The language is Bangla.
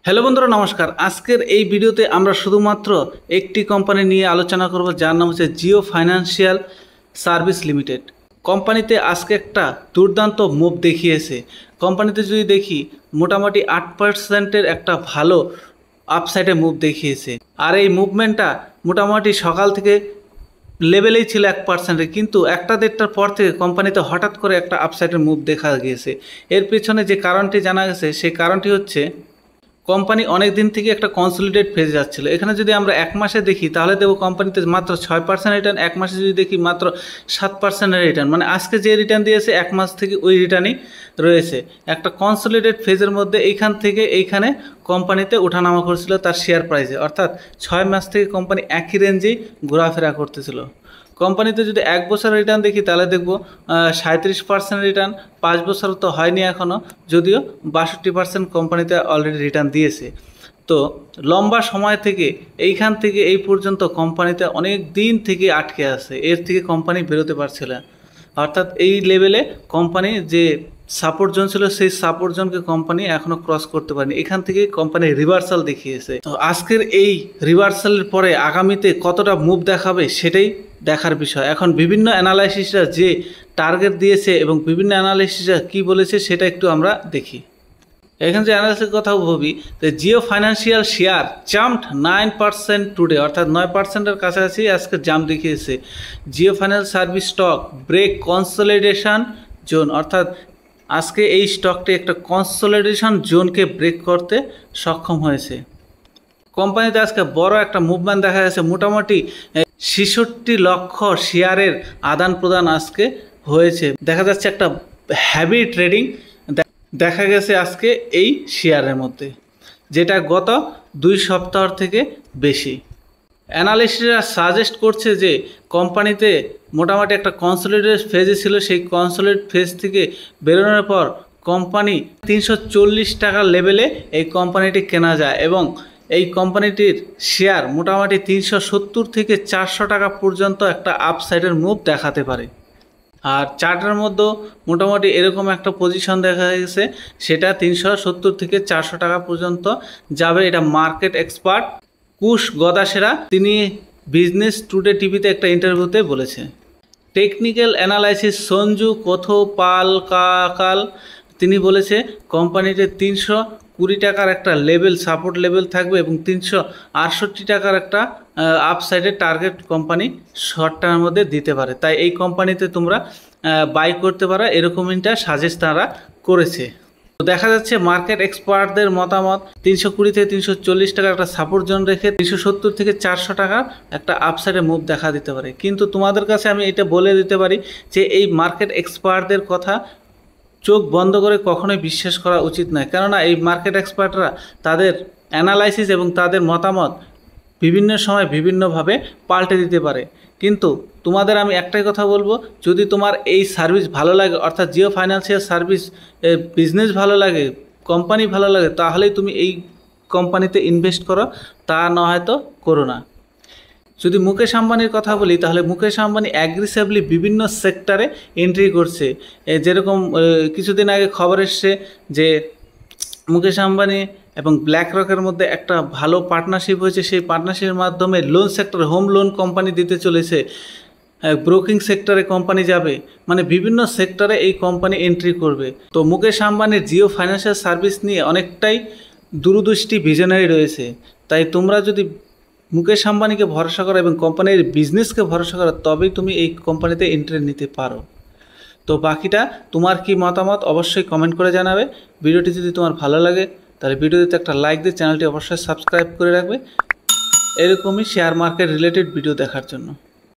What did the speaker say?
হ্যালো বন্ধুরা, নমস্কার। আজকের এই ভিডিওতে আমরা শুধুমাত্র একটি কোম্পানি নিয়ে আলোচনা করব, যার নাম হচ্ছে জিও ফাইন্যান্সিয়াল সার্ভিস লিমিটেড। কোম্পানিতে আজকে একটা দুর্দান্ত মুভ দেখিয়েছে। কোম্পানিতে যদি দেখি, মোটামুটি 8%-এর একটা ভালো আপসাইডে মুভ দেখিয়েছে। আর এই মুভমেন্টটা মোটামুটি সকাল থেকে লেভেলেই ছিল 1%-এর, কিন্তু 1-1.5টার পর থেকে কোম্পানিতে হঠাৎ করে একটা আপসাইডের মুভ দেখা গিয়েছে। এর পেছনে যে কারণটি জানা গেছে, সেই কারণটি হচ্ছে কোম্পানি অনেক দিন থেকে একটা কনসলিডেট ফেজে যাচ্ছিল। এখানে যদি আমরা এক মাসে দেখি, তাহলে দেখব কোম্পানিতে মাত্র 6% রিটার্ন, এক মাসে যদি দেখি মাত্র 7%-এর রিটার্ন। মানে আজকে যে রিটার্ন দিয়েছে, এক মাস থেকে ওই রিটার্নই রয়েছে। একটা কনসলিডেট ফেজের মধ্যে এইখান থেকে এইখানে কোম্পানিতে ওঠানামা করছিল তার শেয়ার প্রাইসে, অর্থাৎ 6 মাস থেকে কোম্পানি একই রেঞ্জেই ঘোরাফেরা করতেছিল। কোম্পানিতে যদি এক বছর রিটার্ন দেখি, তাহলে দেখব 37% রিটার্ন। 5 বছর তো হয়নি এখনও, যদিও 62% কোম্পানিতে অলরেডি রিটার্ন দিয়েছে। তো লম্বা সময় থেকে এইখান থেকে এই পর্যন্ত কোম্পানিতে অনেক দিন থেকে আটকে আছে, এর থেকে কোম্পানি বেরোতে পারছিল না। অর্থাৎ এই লেভেলে কোম্পানি যে সাপোর্ট জোন ছিল, সেই সাপোর্ট জোনকে কোম্পানি এখনও ক্রস করতে পারেনি। এখান থেকে কোম্পানি রিভার্সাল দেখিয়েছে। তো আজকের এই রিভার্সালের পরে আগামীতে কতটা মুভ দেখাবে, সেটাই দেখার বিষয়। এখন বিভিন্ন অ্যানালাইসিসরা যে টার্গেট দিয়েছে এবং বিভিন্ন অ্যানালাইসিসরা কী বলেছে, সেটা একটু আমরা দেখি। এখানে যে অ্যানালাইসিসের কথা ভাবি, যে Jio financial share jumped 9% today, অর্থাৎ 9%-এর কাছাকাছি আজকে জাম্প দেখিয়েছে। Jio finance service stock break consolidation zone, অর্থাৎ আজকে এই স্টকটি একটা কনসলিডেশন জোনকে ব্রেক করতে সক্ষম হয়েছে। কোম্পানিতে আজকে বড় একটা মুভমেন্ট দেখা গেছে। মোটামুটি 66 লক্ষ শেয়ারের আদান প্রদান আজকে হয়েছে। দেখা যাচ্ছে একটা হ্যাভি ট্রেডিং দেখা গেছে আজকে এই শেয়ারের মধ্যে, যেটা গত 2 সপ্তাহ থেকে বেশি। অ্যানালিস্টরা সাজেস্ট করছে যে কোম্পানিতে মোটামুটি একটা কনসলিডেট ফেজে ছিল, সেই কনসলিডেট ফেজ থেকে বেরোনোর পর কোম্পানি 340 টাকার লেভেলে এই কোম্পানিটি কেনা যায় এবং এই কোম্পানিটির শেয়ার মোটামুটি 370 থেকে 400 টাকা পর্যন্ত একটা আপসাইডের মুভ দেখাতে পারে। আর চার্টের মধ্যে মোটামুটি এরকম একটা পজিশন দেখা গেছে, সেটা 370 থেকে 400 টাকা পর্যন্ত যাবে। এটা মার্কেট এক্সপার্ট কুশ গদাসেরা তিনি বিজনেস টুডে টিভিতে একটা ইন্টারভিউতে বলেছে। টেকনিক্যাল অ্যানালাইসিস সঞ্জু কোথোপালকাল তিনি বলেছে কোম্পানিতে 320 টাকার একটা লেভেল সাপোর্ট লেভেল থাকবে এবং 368 টাকার একটা আপসাইডের টার্গেট কোম্পানি শর্ট টার্মের মধ্যে দিতে পারে। তাই এই কোম্পানিতে তোমরা বাই করতে পারো, এরকমটা সাজেস্ট তারা করেছে। তো দেখা যাচ্ছে মার্কেট এক্সপার্টদের মতামত 320 থেকে 340 টাকার একটা সাপোর্ট জোন রেখে 370 থেকে 400 টাকার একটা আপসাইডে মুভ দেখা দিতে পারে। কিন্তু তোমাদের কাছে আমি এটা বলে দিতে পারি যে এই মার্কেট এক্সপার্টদের কথা চোখ বন্ধ করে কখনোই বিশ্বাস করা উচিত নয়, কেননা এই মার্কেট এক্সপার্টরা তাদের অ্যানালাইসিস এবং তাদের মতামত বিভিন্ন সময় বিভিন্নভাবে পাল্টে দিতে পারে। কিন্তু তোমাদের আমি একটাই কথা বলবো, যদি তোমার এই সার্ভিস ভালো লাগে, অর্থাৎ জিও ফাইন্যান্সিয়াল সার্ভিস বিজনেস ভালো লাগে, কোম্পানি ভালো লাগে, তাহলেই তুমি এই কোম্পানিতে ইনভেস্ট করো, তা না হয়তো করো না। যদি মুকেশ আম্বানির কথা বলি, তাহলে মুকেশ আম্বানি অ্যাগ্রেসিভলি বিভিন্ন সেক্টরে এন্ট্রি করছে। যেরকম কিছুদিন আগে খবর এসছে যে মুকেশ আম্বানি এবং ব্ল্যাক রকের মধ্যে একটা ভালো পার্টনারশিপ হয়েছে। সেই পার্টনারশিপের মাধ্যমে loan sector, home loan company দিতে চলেছে, ব্রোকিং সেক্টরে কোম্পানি যাবে, মানে বিভিন্ন সেক্টরে এই কোম্পানি এন্ট্রি করবে। তো মুকেশ আম্বানির জিও ফাইন্যান্সিয়াল সার্ভিস নিয়ে অনেকটাই দূরদৃষ্টি ভিশনারি রয়েছে। তাই তোমরা যদি মুকেশ আম্বানিকে ভরসা করো এবং কোম্পানির বিজনেসকে ভরসা করো, তবেই তুমি এই কোম্পানিতে এন্ট্রি নিতে পারো। তো বাকিটা তোমার কি মতামত অবশ্যই কমেন্ট করে জানাবে। ভিডিওটি যদি তোমার ভালো লাগে, তাহলে ভিডিওতে একটা লাইক দিয়ে চ্যানেলটি অবশ্যই সাবস্ক্রাইব করে রাখবে এরকমই শেয়ার মার্কেট রিলেটেড ভিডিও দেখার জন্য।